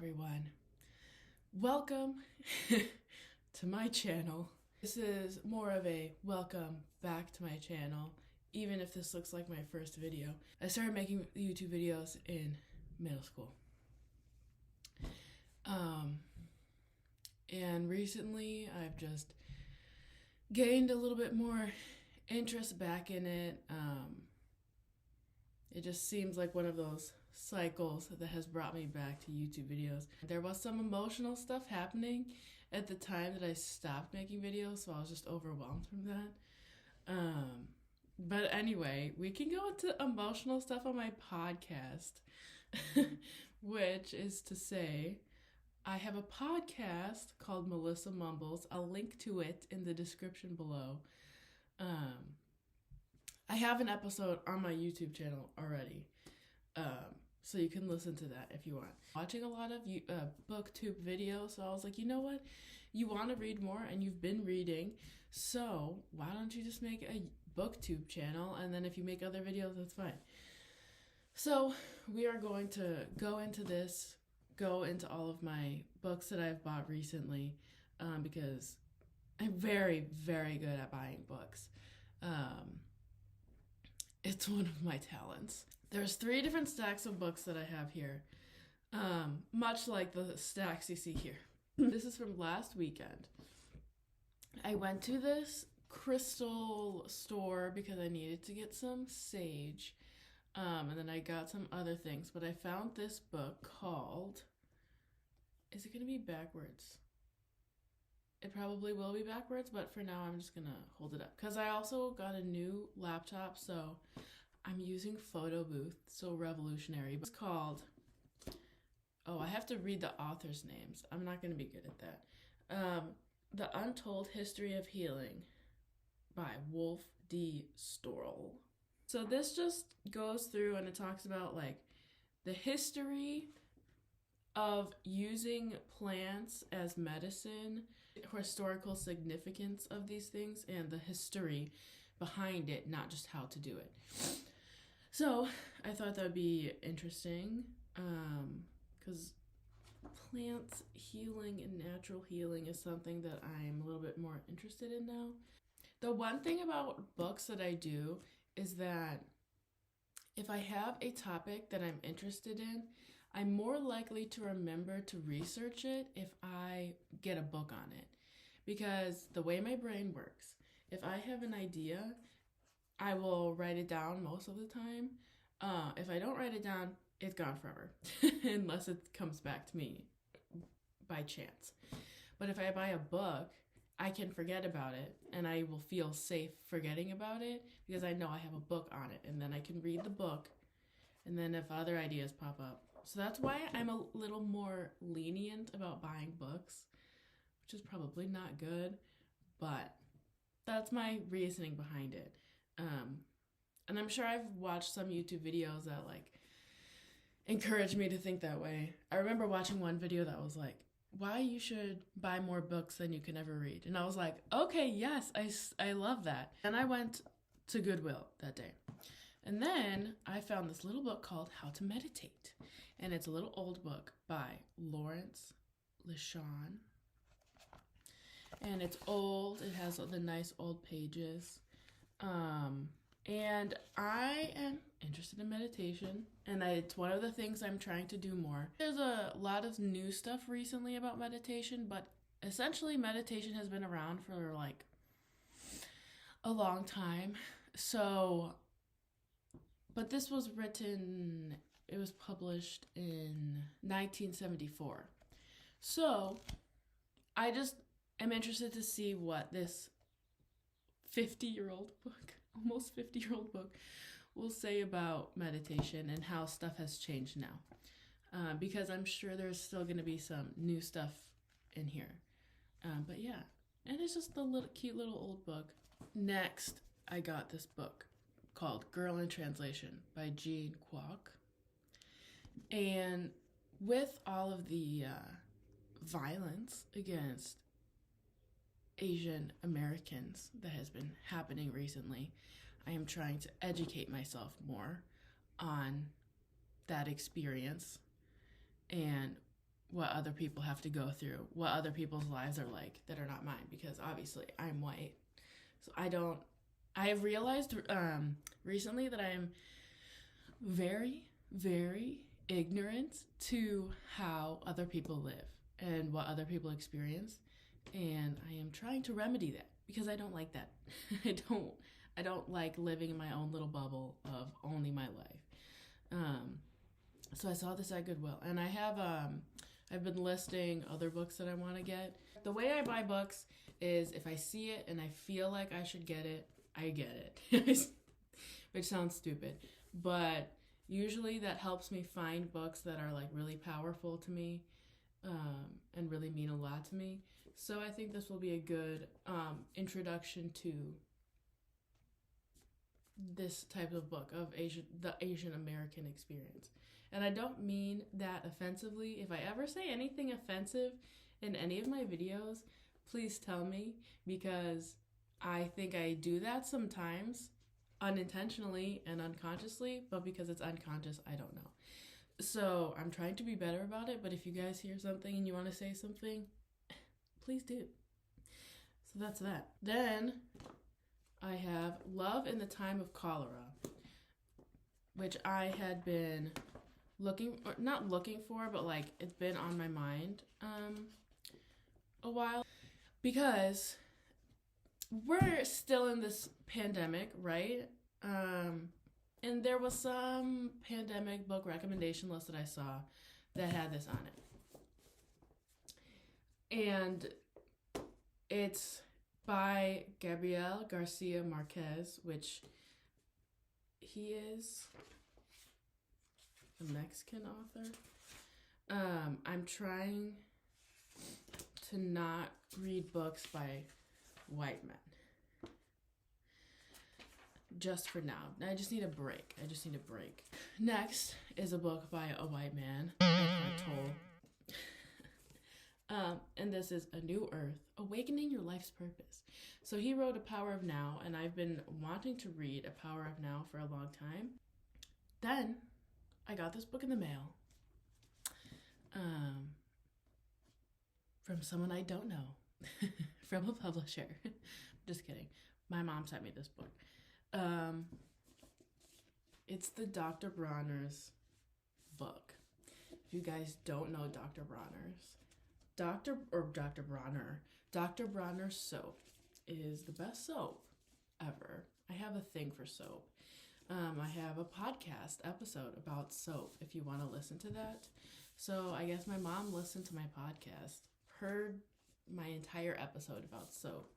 everyone. Welcome to my channel. This is more of a welcome back to my channel, even if this looks like my first video. I started making YouTube videos in middle school. And recently I've just gained a little bit more interest back in it. It just seems like one of those cycles that has brought me back to YouTube videos. There was some emotional stuff happening at the time that I stopped making videos, so I was just overwhelmed from that. But anyway, we can go into emotional stuff on my podcast, which is to say, I have a podcast called Melissa Mumbles. I'll link to it in the description below. I have an episode on my YouTube channel already, so you can listen to that if you want. Watching a lot of booktube videos, so I was like, you know what? You want to read more, and you've been reading, so why don't you just make a booktube channel, and then if you make other videos, that's fine. So we are going to go into all of my books that I've bought recently, because I'm very, very good at buying books. It's one of my talents. There's 3 different stacks of books that I have here, much like the stacks you see here. This is from last weekend. I went to this crystal store because I needed to get some sage, and then I got some other things, but I found this book called, is it going to be backwards? It probably will be backwards, but for now I'm just going to hold it up. Because I also got a new laptop, so I'm using Photo Booth, so revolutionary. It's called, I have to read the author's names. I'm not going to be good at that. The Untold History of Healing by Wolf D. Storl. So this just goes through and it talks about like the history of using plants as medicine, historical significance of these things, and the history behind it, not just how to do it. So I thought that would be interesting, because plants healing and natural healing is something that I'm a little bit more interested in now. The one thing about books that I do is that if I have a topic that I'm interested in, I'm more likely to remember to research it if I get a book on it. Because the way my brain works, if I have an idea, I will write it down most of the time. If I don't write it down, it's gone forever, unless it comes back to me by chance. But if I buy a book, I can forget about it, and I will feel safe forgetting about it because I know I have a book on it, and then I can read the book, and then if other ideas pop up. So that's why I'm a little more lenient about buying books, which is probably not good, but that's my reasoning behind it. And I'm sure I've watched some YouTube videos that like encourage me to think that way. I remember watching one video that was like, why you should buy more books than you can ever read. And I was like, okay, yes, I love that. And I went to Goodwill that day. And then I found this little book called How to Meditate. And it's a little old book by Lawrence LeSean. And it's old. It has the nice old pages. And I am interested in meditation. And it's one of the things I'm trying to do more. There's a lot of new stuff recently about meditation, but essentially meditation has been around for like a long time. So, but this was written, it was published in 1974. So I just am interested to see what this 50-year-old book, almost 50-year-old book, will say about meditation and how stuff has changed now. Because I'm sure there's still going to be some new stuff in here. But yeah, and it's just a cute little old book. Next, I got this book called Girl in Translation by Jean Kwok. And with all of the violence against Asian Americans that has been happening recently, I am trying to educate myself more on that experience and what other people have to go through, what other people's lives are like that are not mine, because obviously I'm white. So I have realized recently that I'm very, very ignorant to how other people live and what other people experience. And I am trying to remedy that because I don't like that. I don't like living in my own little bubble of only my life. So I saw this at Goodwill, and I've been listing other books that I want to get. The way I buy books is if I see it and I feel like I should get it, I get it. Which sounds stupid, but usually that helps me find books that are like really powerful to me, and really mean a lot to me. So I think this will be a good introduction to this type of book of the Asian American experience. And I don't mean that offensively. If I ever say anything offensive in any of my videos, please tell me, because I think I do that sometimes unintentionally and unconsciously, but because it's unconscious, I don't know. So I'm trying to be better about it, but if you guys hear something and you want to say something, please do. So that's that. Then I have Love in the Time of Cholera, which I had been not looking for, but like it's been on my mind a while, because we're still in this pandemic, right? And there was some pandemic book recommendation list that I saw that had this on it. And it's by Gabriel Garcia Marquez, which he is a Mexican author. I'm trying to not read books by white men. Just for now. I just need a break. Next is a book by a white man, Eckhart Tolle. And this is A New Earth, Awakening Your Life's Purpose. So he wrote A Power of Now, and I've been wanting to read A Power of Now for a long time. Then I got this book in the mail from someone I don't know, from a publisher. Just kidding. My mom sent me this book. It's the Dr. Bronner's book. If you guys don't know Dr. Bronner's soap is the best soap ever. I have a thing for soap. I have a podcast episode about soap if you want to listen to that. So I guess my mom listened to my podcast, heard my entire episode about soap,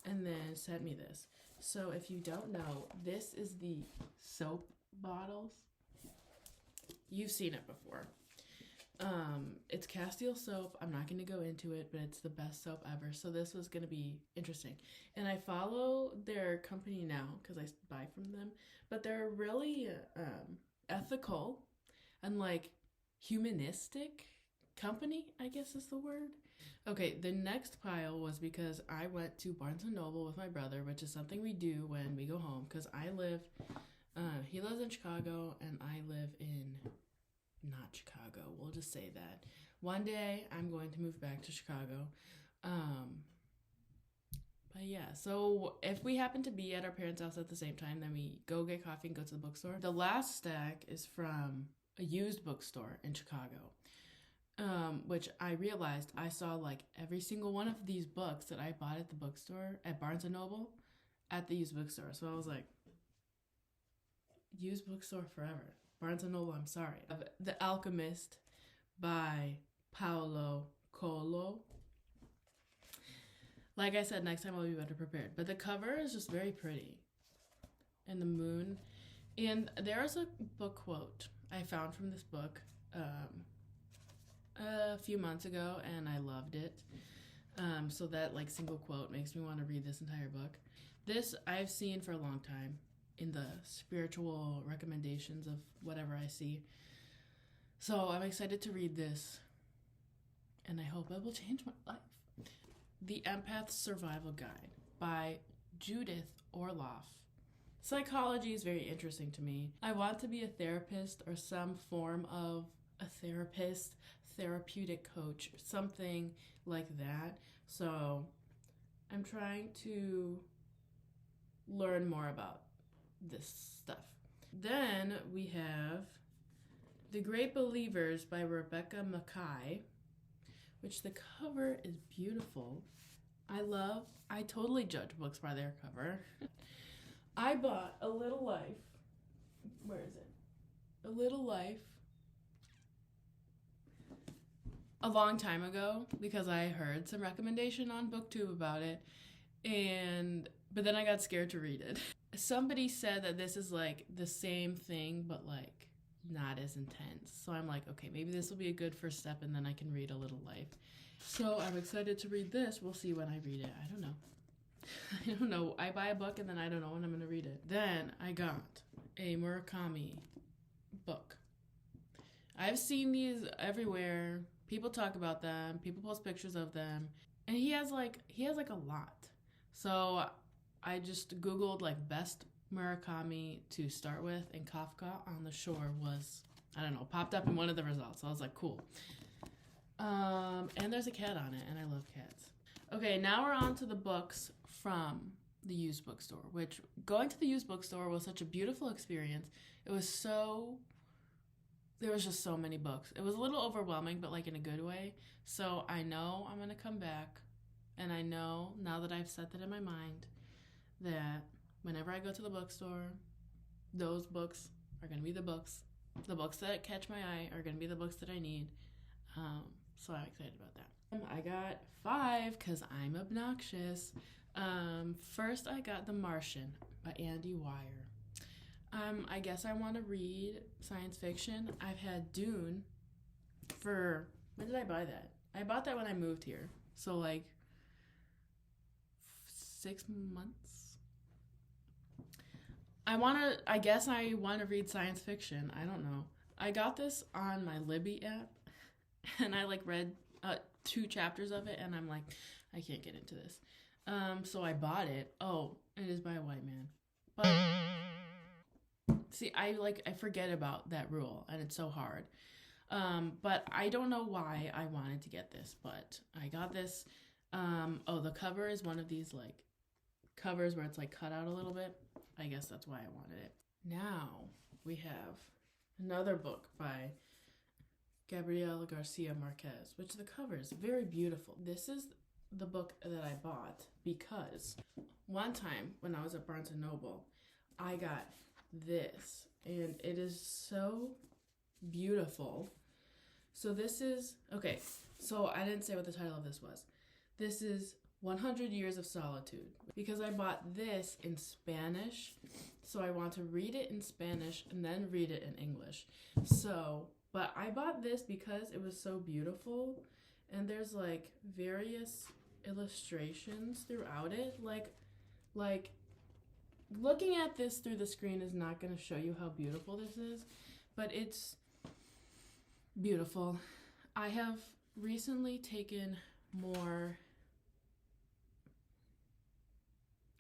and then sent me this. So if you don't know, this is the soap bottles. You've seen it before. It's Castile soap. I'm not going to go into it, but it's the best soap ever. So this was going to be interesting. And I follow their company now because I buy from them. But they're really ethical and like humanistic company, I guess is the word. Okay, the next pile was because I went to Barnes & Noble with my brother, which is something we do when we go home, because he lives in Chicago and I live in not Chicago. We'll just say that. One day I'm going to move back to Chicago. But yeah, so if we happen to be at our parents' house at the same time, then we go get coffee and go to the bookstore. The last stack is from a used bookstore in Chicago. Which I realized I saw like every single one of these books that I bought at the bookstore, at Barnes & Noble, at the used bookstore. So I was like, used bookstore forever. Barnes & Noble, I'm sorry. The Alchemist by Paulo Coelho. Like I said, next time I'll be better prepared. But the cover is just very pretty. And the moon. And there's a book quote I found from this book a few months ago, and I loved it. So that like single quote makes me want to read this entire book. This I've seen for a long time in the spiritual recommendations of whatever I see. So I'm excited to read this, and I hope it will change my life. The Empath's Survival Guide by Judith Orloff. Psychology is very interesting to me. I want to be a therapist or some form of a therapist, therapeutic coach, something like that. So I'm trying to learn more about this stuff. Then we have The Great Believers by Rebecca Mackay, which the cover is beautiful. I totally judge books by their cover. I bought A Little Life. Where is it? A Little Life a long time ago because I heard some recommendation on BookTube about it, but then I got scared to read it. Somebody said that this is like the same thing but like not as intense. So I'm like, okay, maybe this will be a good first step and then I can read A Little Life. So I'm excited to read this. We'll see when I read it. I don't know. I buy a book and then I don't know when I'm going to read it. Then I got a Murakami book. I've seen these everywhere. People talk about them. People post pictures of them. And he has like a lot. So I just Googled like best Murakami to start with, and Kafka on the Shore was, I don't know, popped up in one of the results. So I was like, cool. And there's a cat on it, and I love cats. Okay, now we're on to the books from the used bookstore, which going to the used bookstore was such a beautiful experience. There was just so many books. It was a little overwhelming, but like in a good way. So I know I'm going to come back, and I know now that I've set that in my mind that whenever I go to the bookstore, those books are going to be the books. The books that catch my eye are going to be the books that I need. So I'm excited about that. I got 5 because I'm obnoxious. First, I got The Martian by Andy Weir. I guess I want to read science fiction. I've had Dune when did I buy that? I bought that when I moved here. So like 6 months. I guess I want to read science fiction. I don't know. I got this on my Libby app and I like read 2 chapters of it and I'm like, I can't get into this. So I bought it. Oh, it is by a white man. But see, I forget about that rule and it's so hard. But I don't know why I wanted to get this, but I got this. The cover is one of these like covers where it's like cut out a little bit. I guess that's why I wanted it. Now we have another book by Gabriel Garcia Marquez, which the cover is very beautiful. This is the book that I bought because one time when I was at Barnes & Noble, I got this and it is so beautiful. So this is, okay, so I didn't say what the title of this was. This is 100 Years of Solitude because I bought this in Spanish. So I want to read it in Spanish and then read it in English. But I bought this because it was so beautiful and there's like various illustrations throughout it. Like looking at this through the screen is not going to show you how beautiful this is, but it's beautiful. I have recently taken more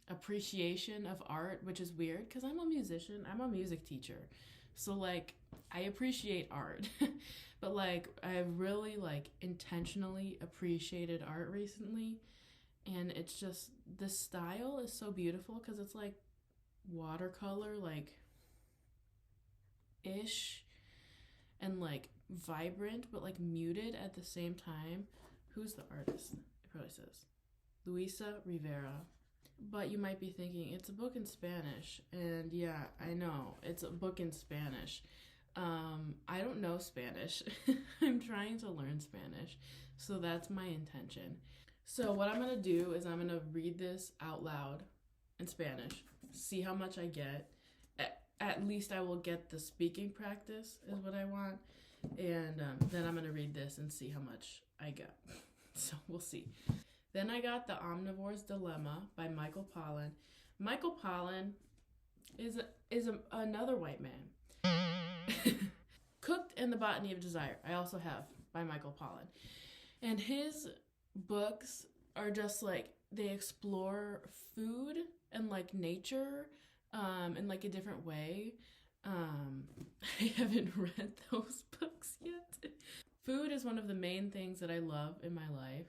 appreciation of art, which is weird because I'm a musician. I'm a music teacher. So like I appreciate art. But like I've really like intentionally appreciated art recently, and it's just the style is so beautiful because it's like watercolor like ish and like vibrant but like muted at the same time. Who's the artist? It probably says Luisa Rivera. But you might be thinking it's a book in Spanish, and yeah, I know it's a book in Spanish. I don't know Spanish. I'm trying to learn Spanish, so that's my intention. So what I'm gonna do is I'm gonna read this out loud in Spanish, see how much I get. At least I will get the speaking practice is what I want, and then I'm gonna read this and see how much I get. So we'll see. Then I got The Omnivore's Dilemma by Michael Pollan. Michael Pollan is another white man. Cooked in the Botany of Desire, I also have by Michael Pollan. And his books are just like, they explore food and like nature in like a different way. I haven't read those books yet. Food is one of the main things that I love in my life.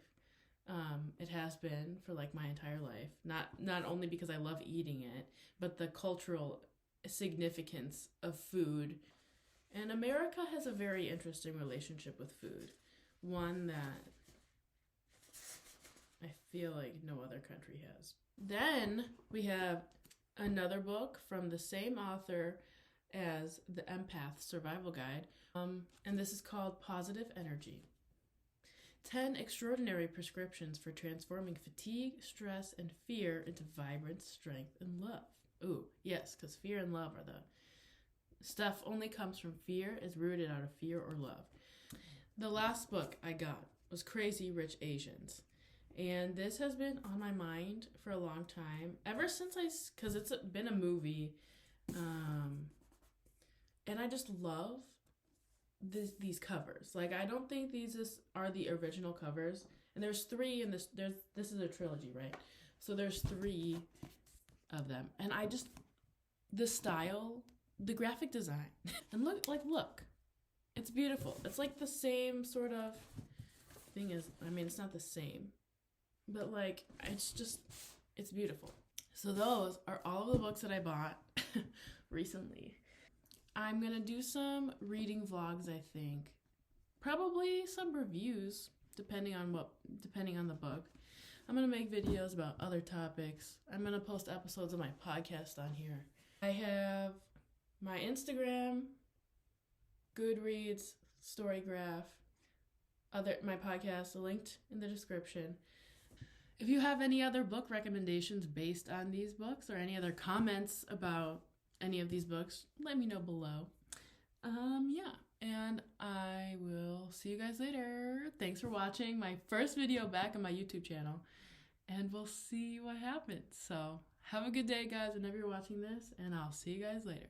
It has been for like my entire life. Not only because I love eating it, but the cultural significance of food. And America has a very interesting relationship with food. One that I feel like no other country has. Then we have another book from the same author as The Empath Survival Guide, and this is called Positive Energy. 10 extraordinary prescriptions for transforming fatigue, stress, and fear into vibrance, strength, and love. Ooh, yes, because fear and love are the stuff only comes from fear, is rooted out of fear or love. The last book I got was Crazy Rich Asians. And this has been on my mind for a long time, ever since because it's been a movie, and I just love these covers. Like, I don't think these are the original covers, and there's 3 in this. This is a trilogy, right? So there's 3 of them, and the style, the graphic design, and look, it's beautiful. It's like the same sort of thing as, I mean, it's not the same. But like, it's beautiful. So those are all of the books that I bought recently. I'm gonna do some reading vlogs, I think. Probably some reviews, depending on the book. I'm gonna make videos about other topics. I'm gonna post episodes of my podcast on here. I have my Instagram, Goodreads, StoryGraph, my podcast linked in the description. If you have any other book recommendations based on these books or any other comments about any of these books, let me know below. And I will see you guys later. Thanks for watching my first video back on my YouTube channel, and we'll see what happens. So have a good day, guys, whenever you're watching this, and I'll see you guys later.